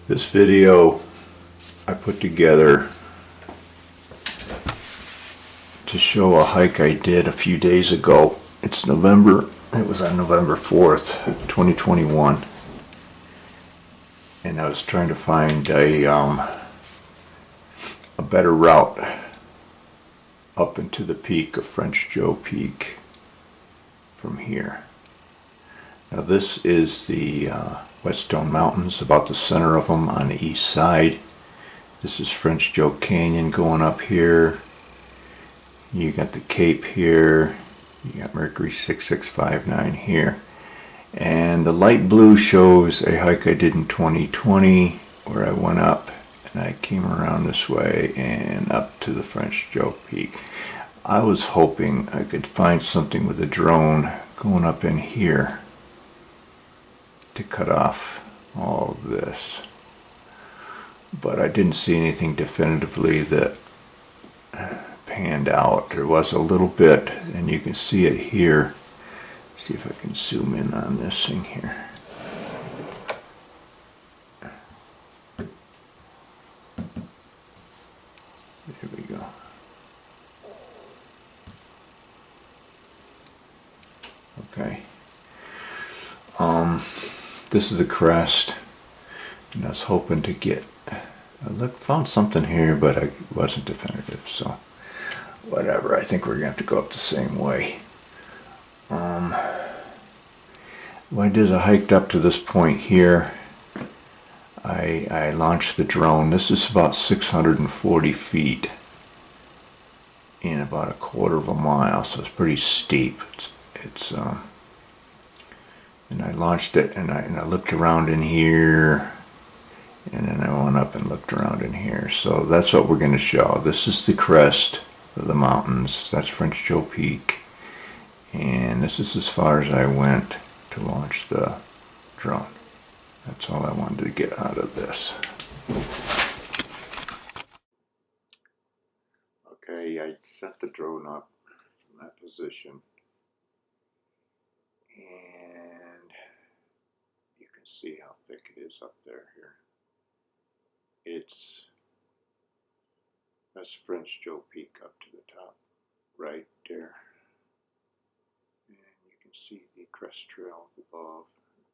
This video I put together to show a hike I did a few days ago. It was on November 4th, 2021. And I was trying to find a better route up into the peak of French Joe Peak from here. Now this is the Whetstone Mountains, about the center of them on the east side. This is French Joe Canyon going up here. You got the Cape here. You got Mercury 6659 here. And the light blue shows a hike I did in 2020 where I went up and I came around this way and up to the French Joe Peak. I was hoping I could find something with a drone going up in here to cut off all of this, but I didn't see anything definitively that panned out. There was a little bit, and you can see it here. See if I can zoom in on this thing here. There we go. Okay. This is the crest, and I was hoping to get, found something here, but I wasn't definitive, so whatever. I think we're going to have to go up the same way. What I did is I hiked up to this point here. I launched the drone. This is about 640 feet in about a quarter of a mile, so it's pretty steep. And I launched it, and I looked around in here, and then I went up and looked around in here. So that's what we're going to show. This is the crest of the mountains. That's French Joe Peak, and this is as far as I went to launch the drone. That's all I wanted to get out of this. Okay, I set the drone up from that position, and you can see how thick it is up there here. That's French Joe Peak up to the top right there, and you can see the crest trail above, and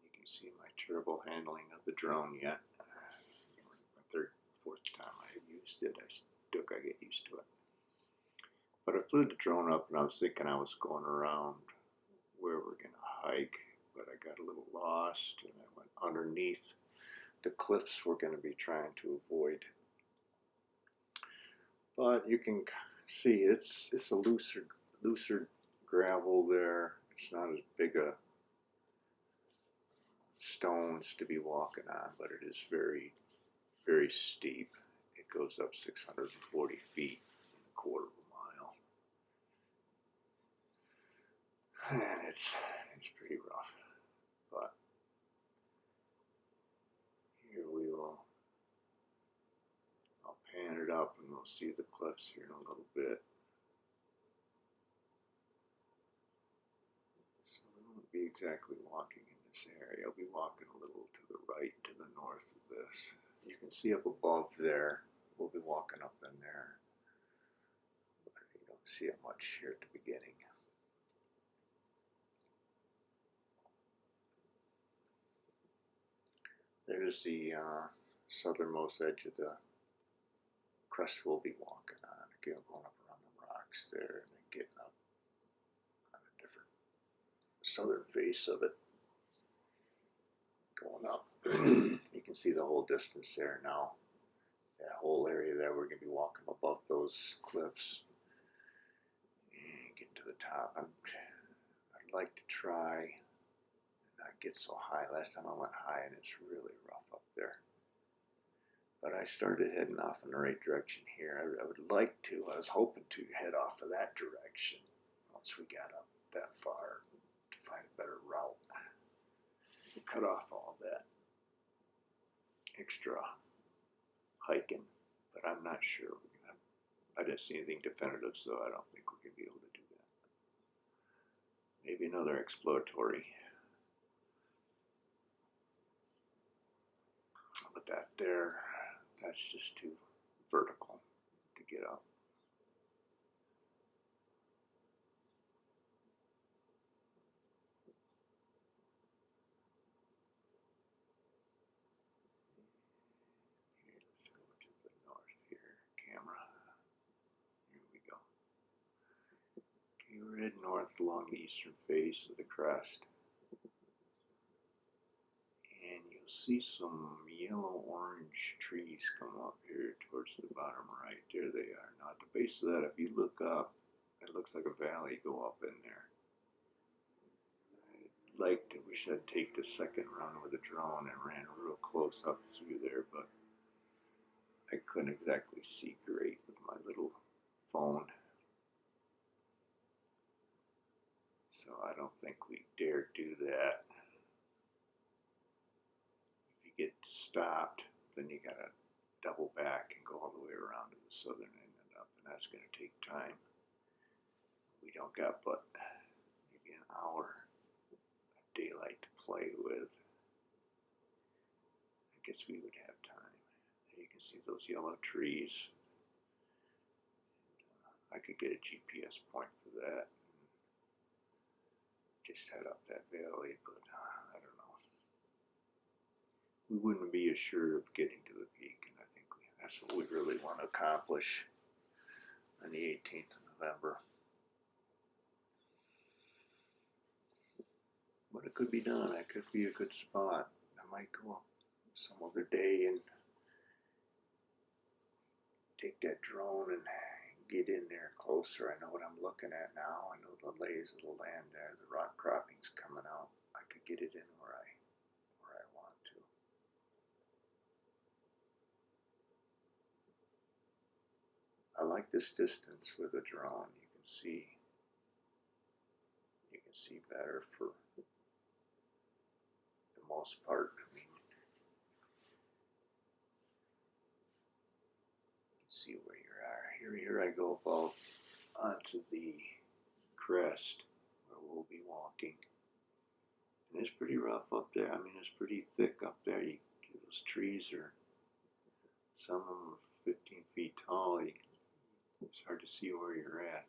you can see my terrible handling of the drone yet. My fourth time I used it, I still gotta get used to it. But I flew the drone up, and I was thinking I was going around where we're gonna hike, but I got a little lost, and I went underneath the cliffs we're going to be trying to avoid. But you can see it's a looser gravel there. It's not as big a stones to be walking on, but it is very, very steep. It goes up 640 feet in a quarter of a mile, and it's pretty rough. But here we will. I'll pan it up, and we'll see the cliffs here in a little bit. So we won't be exactly walking in this area. I'll be walking a little to the right, to the north of this. You can see up above there. We'll be walking up in there, but you don't see it much here at the beginning. There's the southernmost edge of the crest we'll be walking on. Again, going up around the rocks there, and then getting up on a different southern face of it. Going up, you can see the whole distance there now. That whole area there, we're going to be walking above those cliffs and get to the top. I'd like to try and not get so high. Last time I went high, and it's really rough up there. But I started heading off in the right direction here. I would like to. I was hoping to head off of that direction once we got up that far to find a better route. Cut off all that extra hiking, but I'm not sure. I didn't see anything definitive, so I don't think we're going to be able to do that. Maybe another exploratory that there, that's just too vertical to get up. Here, let's go to the north here, camera. Here we go. Okay, we're heading north along the eastern face of the crest. And you'll see some yellow-orange trees come up here towards the bottom right. There they are. Now at the base of that, if you look up, it looks like a valley go up in there. I wish I'd take the second run with a drone and ran real close up through there, but I couldn't exactly see great with my little phone. So I don't think we dare do that. If you get stopped, then you gotta double back and go all the way around to the southern end and up, and that's gonna take time. We don't got but maybe an hour of daylight to play with. I guess we would have time. There you can see those yellow trees. I could get a GPS point for that. Just head up that valley, but I don't know. We wouldn't be assured of getting to the peak, and I think that's what we really want to accomplish on the 18th of November. But it could be done. It could be a good spot. I might go up some other day and take that drone and get in there closer. I know what I'm looking at now. I know the lays of the land there, the rock croppings coming out. I could get it in where I want to. I like this distance with a drone. You can see better for the most part. I mean, you can see where you are. Here I go about onto the crest where we'll be walking. And it's pretty rough up there. I mean, it's pretty thick up there. Those trees are, some of them are 15 feet tall. It's hard to see where you're at.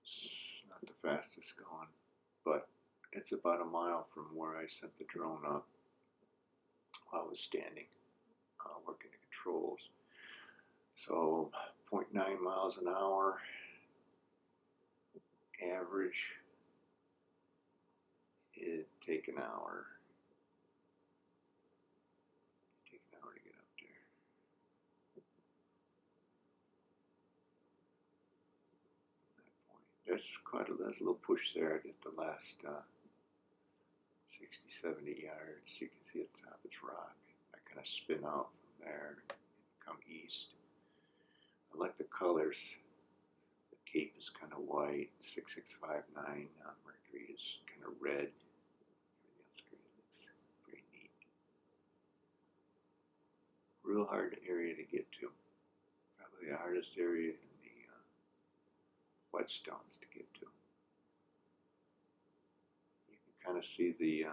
It's not the fastest going, but it's about a mile from where I sent the drone up while I was standing, working the controls. So 0.9 miles an hour average. It'd take an hour. Take an hour to get up there. There's quite a little push there at the last 60, 70 yards. You can see at the top it's rock. I kind of spin out from there and come east. I like the colors. The Cape is kind of white. 6659 on Mercury is kind of red. Everything else looks very neat. Real hard area to get to. Probably the hardest area in the Whetstones to get to. You can kind of see the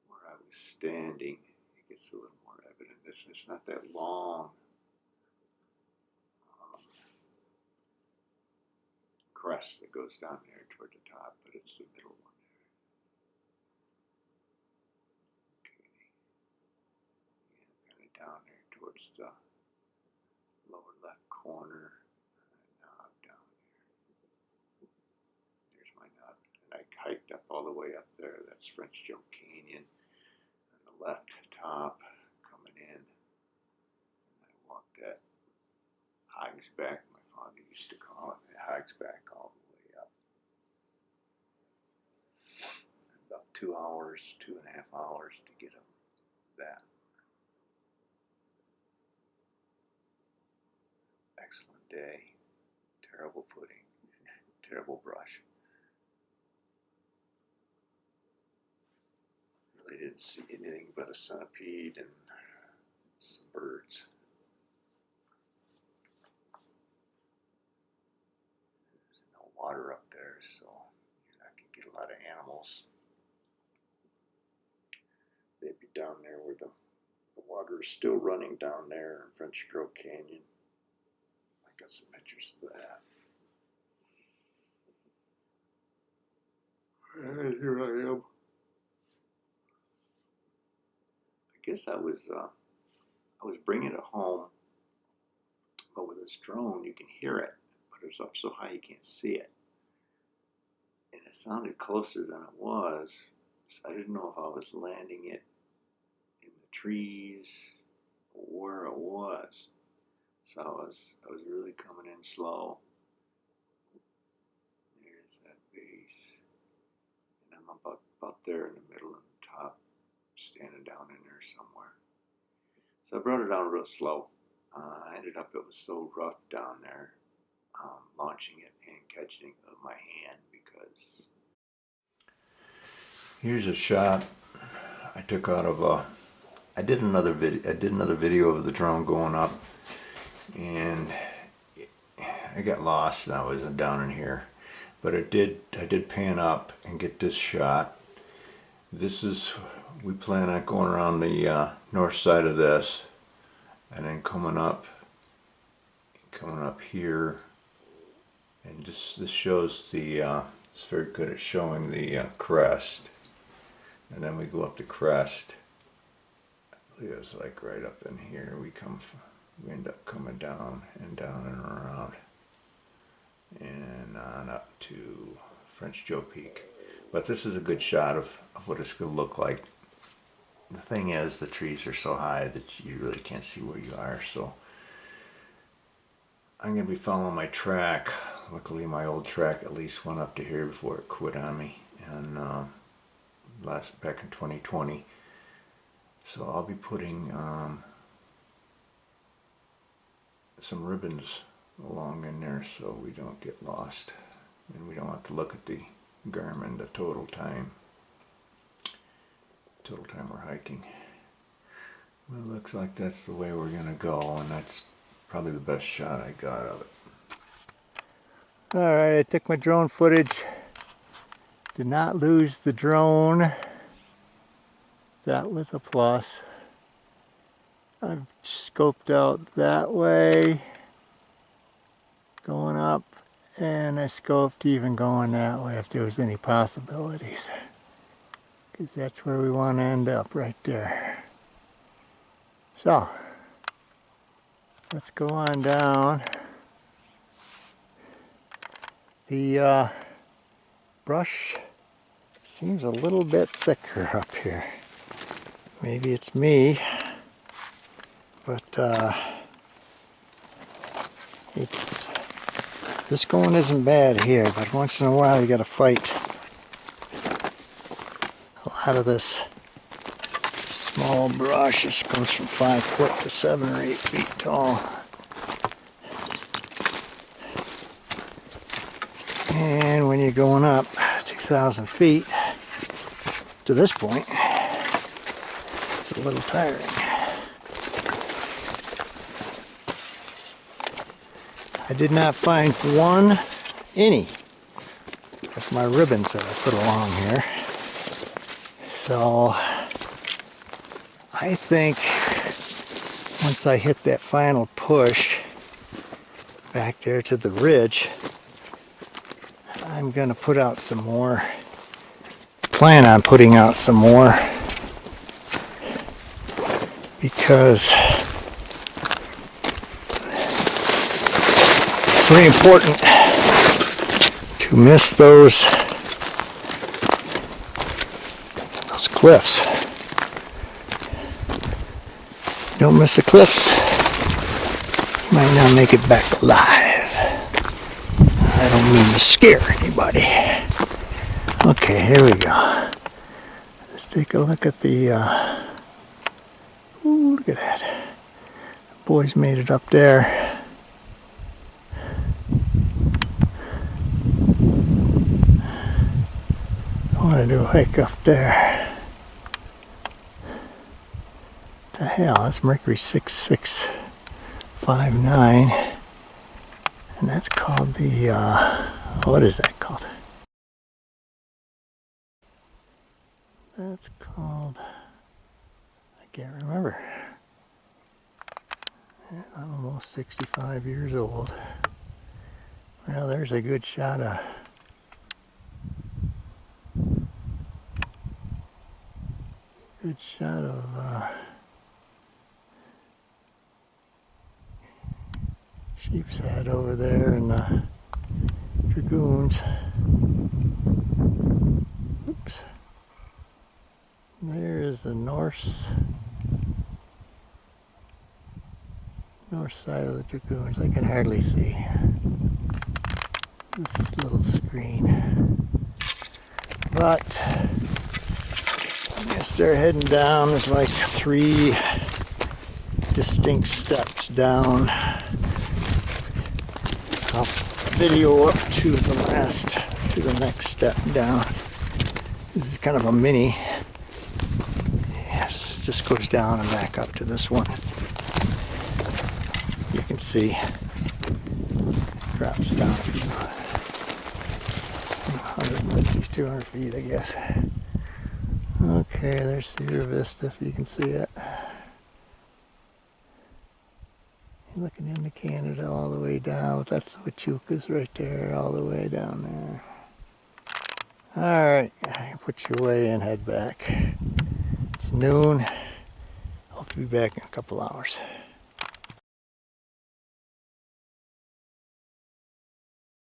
where I was standing. It gets a little more evident. It's not that long crest that goes down there toward the top, but it's the middle one there. Okay. Yeah, kind of down there towards the lower left corner. Knob down there. There's my knob. And I hiked up all the way up there. That's French Joe Canyon on the left top coming in. And I walked that Hogs Back, my father used to call it, Hogs Back all the way up. About 2 hours, 2.5 hours to get up that. Excellent day. Terrible footing. Terrible brush. Really didn't see anything but a centipede and some birds. There's no water up there, so you're not going to get a lot of animals. down there where the water is still running down there in French Grove Canyon. I got some pictures of that. And here I am. I guess I was bringing it home, but with this drone you can hear it, but it's up so high you can't see it. And it sounded closer than it was, so I didn't know if I was landing it in the trees or where it was. So I was really coming in slow. There's that base, and I'm about there in the middle and top, standing down in there somewhere. So I brought it down real slow. I ended up, it was so rough down there, launching it and catching it with my hand, because here's a shot I took out of I did another video of the drone going up, and I got lost and I was down in here, but I did pan up and get this shot. This is, we plan on going around the north side of this, and then coming up here, and this shows the it's very good at showing the crest, and then we go up the crest. I believe it's like right up in here. We end up coming down and around and on up to French Joe Peak. But this is a good shot of what it's going to look like. The thing is, the trees are so high that you really can't see where you are, so I'm going to be following my track. Luckily my old track at least went up to here before it quit on me, and back in 2020. So I'll be putting some ribbons along in there so we don't get lost, and we don't have to look at the Garmin the total time we're hiking. Well, it looks like that's the way we're gonna go, and that's probably the best shot I got of it. Alright, I took my drone footage. Did not lose the drone. That was a plus. I've scoped out that way, going up, and I scoped even going that way if there was any possibilities, because that's where we want to end up, right there. So let's go on down. The brush seems a little bit thicker up here. Maybe it's me, but this going isn't bad here, but once in a while you got to fight a lot of this small brush. This goes from 5 foot to 7 or 8 feet tall. And when you're going up 2,000 feet to this point, it's a little tiring. I did not find any of my ribbons that I put along here. So I think once I hit that final push back there to the ridge, I'm going to put out some more. Plan on putting out some more, because it's very important to miss those cliffs. Don't miss the cliffs, you might not make it back alive. I don't mean to scare anybody. Okay, here we go. Let's take a look at the ooh, look at that. The boys made it up there. I want to do a hike up there. The hell, that's Mercury 6659, and that's called the what is that called? That's called can't remember. I'm almost 65 years old. Well, there's a good shot of sheep's head over there and the dragoons. Oops. There is the north side of the dragoons. I can hardly see this little screen. But I'm gonna start heading down. There's like 3 distinct steps down. I'll video up to the next step down. This is kind of a mini. Yes, it just goes down and back up to this one. You can see it drops down a few 150, 200 feet, I guess. Okay, there's Sierra Vista, if you can see it. You're looking into Canada all the way down. That's the Huachucas right there, all the way down there. Alright, put you away and head back. It's noon. I'll be back in a couple hours.